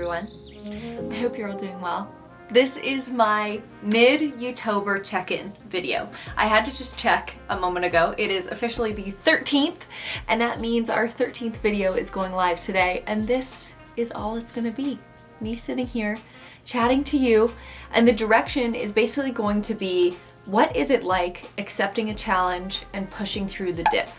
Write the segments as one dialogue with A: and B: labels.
A: everyone. I hope you're all doing well. This is my mid-YouTober check-in video. I had to just check a moment ago. It is officially the 13th, and that means our 13th video is going live today, and this is all it's gonna be. Me sitting here, chatting to you, and the direction is basically going to be, what is it like accepting a challenge and pushing through the dip?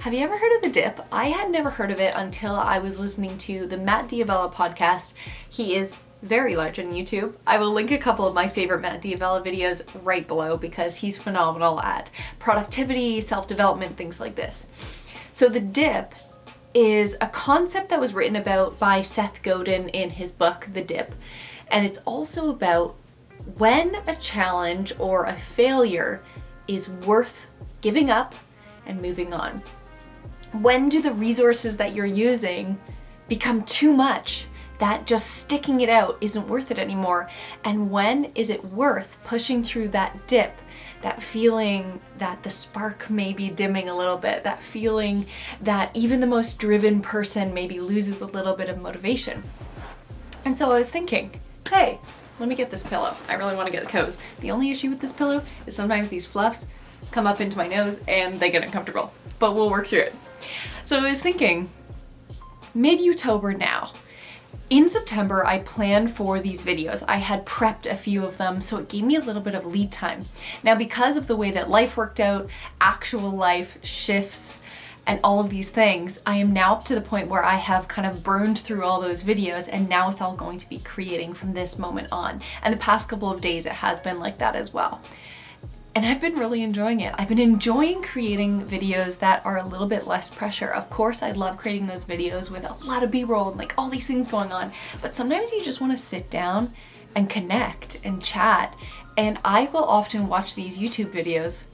A: Have you ever heard of the dip? I had never heard of it until I was listening to the Matt D'Avella podcast. He is very large on YouTube. I will link a couple of my favorite Matt D'Avella videos right below because he's phenomenal at productivity, self-development, things like this. So the dip is a concept that was written about by Seth Godin in his book, The Dip. And it's also about when a challenge or a failure is worth giving up and moving on. When do the resources that you're using become too much that just sticking it out isn't worth it anymore? And when is it worth pushing through that dip, that feeling that the spark may be dimming a little bit, that feeling that even the most driven person maybe loses a little bit of motivation? And so I was thinking, hey, let me get this pillow. I really want to get the coats. The only issue with this pillow is sometimes these fluffs come up into my nose and they get uncomfortable, but we'll work through it. So I was thinking, mid-YouTober now. In September, I planned for these videos. I had prepped a few of them, so it gave me a little bit of lead time. Now, because of the way that life worked out, actual life shifts, and all of these things, I am now up to the point where I have kind of burned through all those videos, and now it's all going to be creating from this moment on. And the past couple of days, it has been like that as well. And I've been really enjoying it. I've been enjoying creating videos that are a little bit less pressure. Of course, I love creating those videos with a lot of B-roll and like all these things going on, but sometimes you just want to sit down and connect and chat. And I will often watch these YouTube videos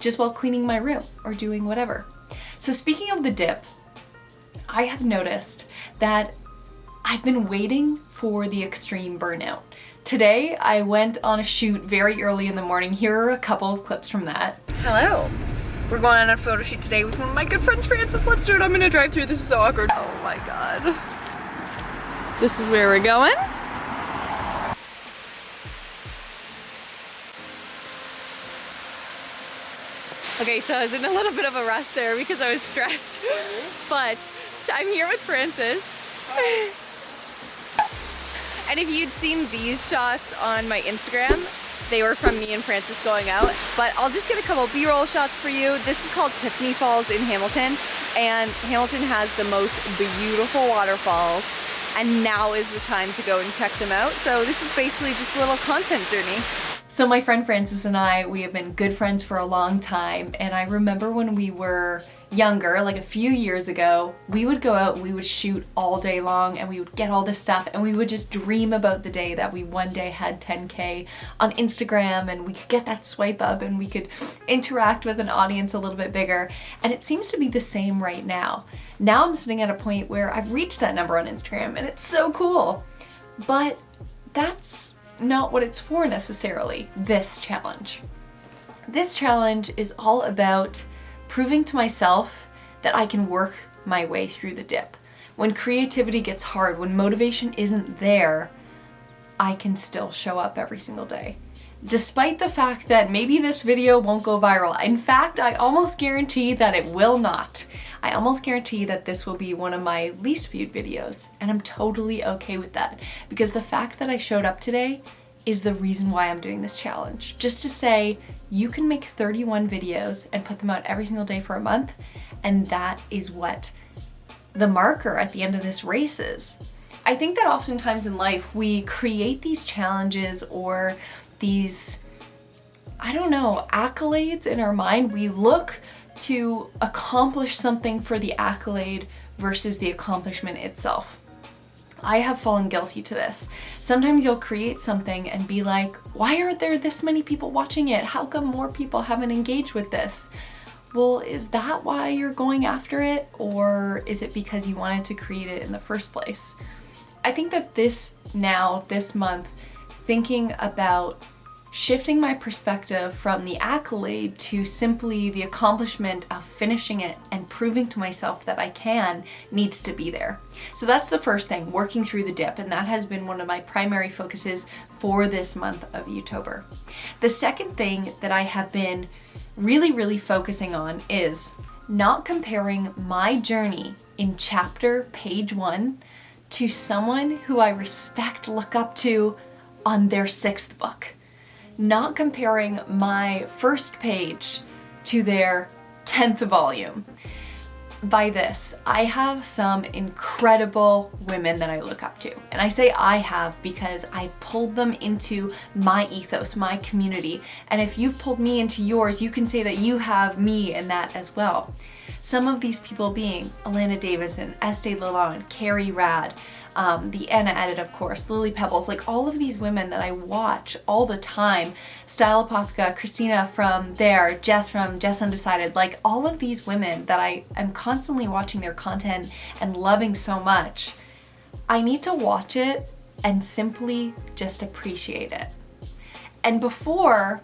A: just while cleaning my room or doing whatever. So speaking of the dip, I have noticed that I've been waiting for the extreme burnout. Today, I went on a shoot very early in the morning. Here are a couple of clips from that. Hello. We're going on a photo shoot today with one of my good friends, Francis. Let's do it. I'm gonna drive through. This is so awkward. Oh my God. This is where we're going. Okay, so I was in a little bit of a rush there because I was stressed. But I'm here with Francis. And if you'd seen these shots on my Instagram, they were from me and Francis going out. But I'll just get a couple B-roll shots for you. This is called Tiffany Falls in Hamilton. And Hamilton has the most beautiful waterfalls. And now is the time to go and check them out. So this is basically just a little content journey. So my friend Francis and I, we have been good friends for a long time. And I remember when we were younger, like a few years ago, we would go out and we would shoot all day long and we would get all this stuff and we would just dream about the day that we one day had 10K on Instagram and we could get that swipe up and we could interact with an audience a little bit bigger. And it seems to be the same right now. Now I'm sitting at a point where I've reached that number on Instagram and it's so cool. But that's not what it's for necessarily, this challenge. This challenge is all about proving to myself that I can work my way through the dip. When creativity gets hard, when motivation isn't there, I can still show up every single day. Despite the fact that maybe this video won't go viral. In fact, I almost guarantee that it will not. I almost guarantee that this will be one of my least viewed videos, and I'm totally okay with that because the fact that I showed up today is the reason why I'm doing this challenge. Just to say, you can make 31 videos and put them out every single day for a month, and that is what the marker at the end of this race is. I think that oftentimes in life, we create these challenges or these, I don't know, accolades in our mind. We look to accomplish something for the accolade versus the accomplishment itself. I have fallen guilty to this. Sometimes you'll create something and be like, why aren't there this many people watching it? How come more people haven't engaged with this? Well, is that why you're going after it? Or is it because you wanted to create it in the first place? I think that this month, thinking about shifting my perspective from the accolade to simply the accomplishment of finishing it and proving to myself that I can needs to be there. So that's the first thing, working through the dip, and that has been one of my primary focuses for this month of YouTober. The second thing that I have been really focusing on is not comparing my journey in chapter page 1 to someone who I respect, look up to on their 6th book. Not comparing my first page to their 10th volume. By this, I have some incredible women that I look up to. And I say I have because I've pulled them into my ethos, my community. And if you've pulled me into yours, you can say that you have me in that as well. Some of these people being Alana Davidson, Estee Lalonde, Carrie Rad, the Anna Edit, of course, Lily Pebbles, like all of these women that I watch all the time, Style Apotheca, Christina from there, Jess from Jess Undecided, like all of these women that I am constantly watching their content and loving so much, I need to watch it and simply just appreciate it. And before,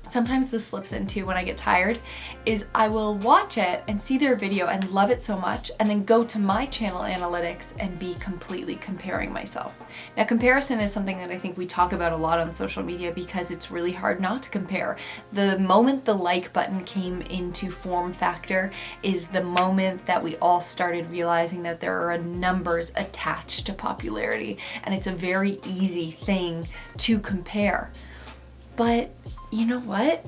A: sometimes this slips into when I get tired, is I will watch it and see their video and love it so much and then go to my channel analytics and be completely comparing myself. Now, comparison is something that I think we talk about a lot on social media because it's really hard not to compare. The moment the like button came into form factor is the moment that we all started realizing that there are numbers attached to popularity, and it's a very easy thing to compare. But you know what?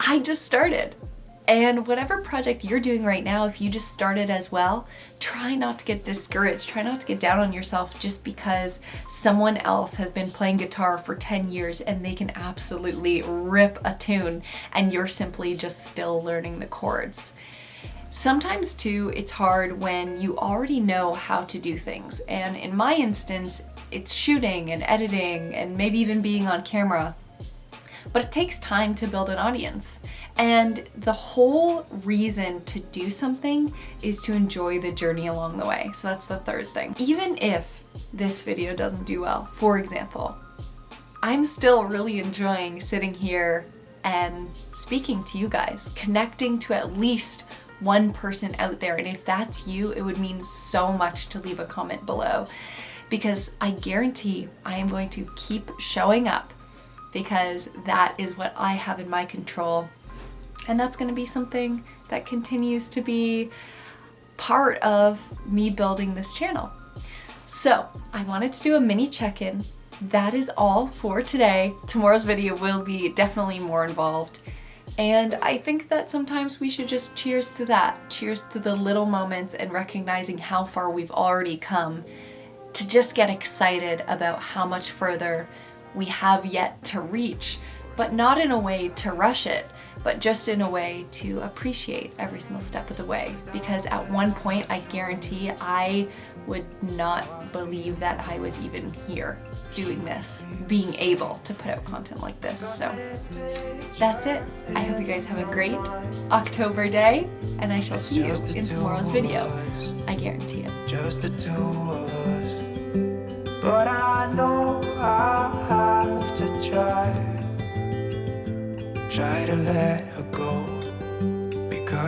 A: I just started. And whatever project you're doing right now, if you just started as well, try not to get discouraged. Try not to get down on yourself just because someone else has been playing guitar for 10 years and they can absolutely rip a tune and you're simply just still learning the chords. Sometimes too, it's hard when you already know how to do things. And in my instance, it's shooting and editing and maybe even being on camera. But it takes time to build an audience. And the whole reason to do something is to enjoy the journey along the way. So that's the third thing. Even if this video doesn't do well, for example, I'm still really enjoying sitting here and speaking to you guys, connecting to at least one person out there. And if that's you, it would mean so much to leave a comment below, because I guarantee I am going to keep showing up, because that is what I have in my control. And that's gonna be something that continues to be part of me building this channel. So I wanted to do a mini check-in. That is all for today. Tomorrow's video will be definitely more involved. And I think that sometimes we should just cheers to that. Cheers to the little moments and recognizing how far we've already come, to just get excited about how much further we have yet to reach, but not in a way to rush it, but just in a way to appreciate every single step of the way. Because at one point, I guarantee I would not believe that I was even here doing this, being able to put out content like this. So that's it. I hope you guys have a great October day, and I shall see you in tomorrow's video. I guarantee it.
B: Just the two of us. But I know I'll have to try to let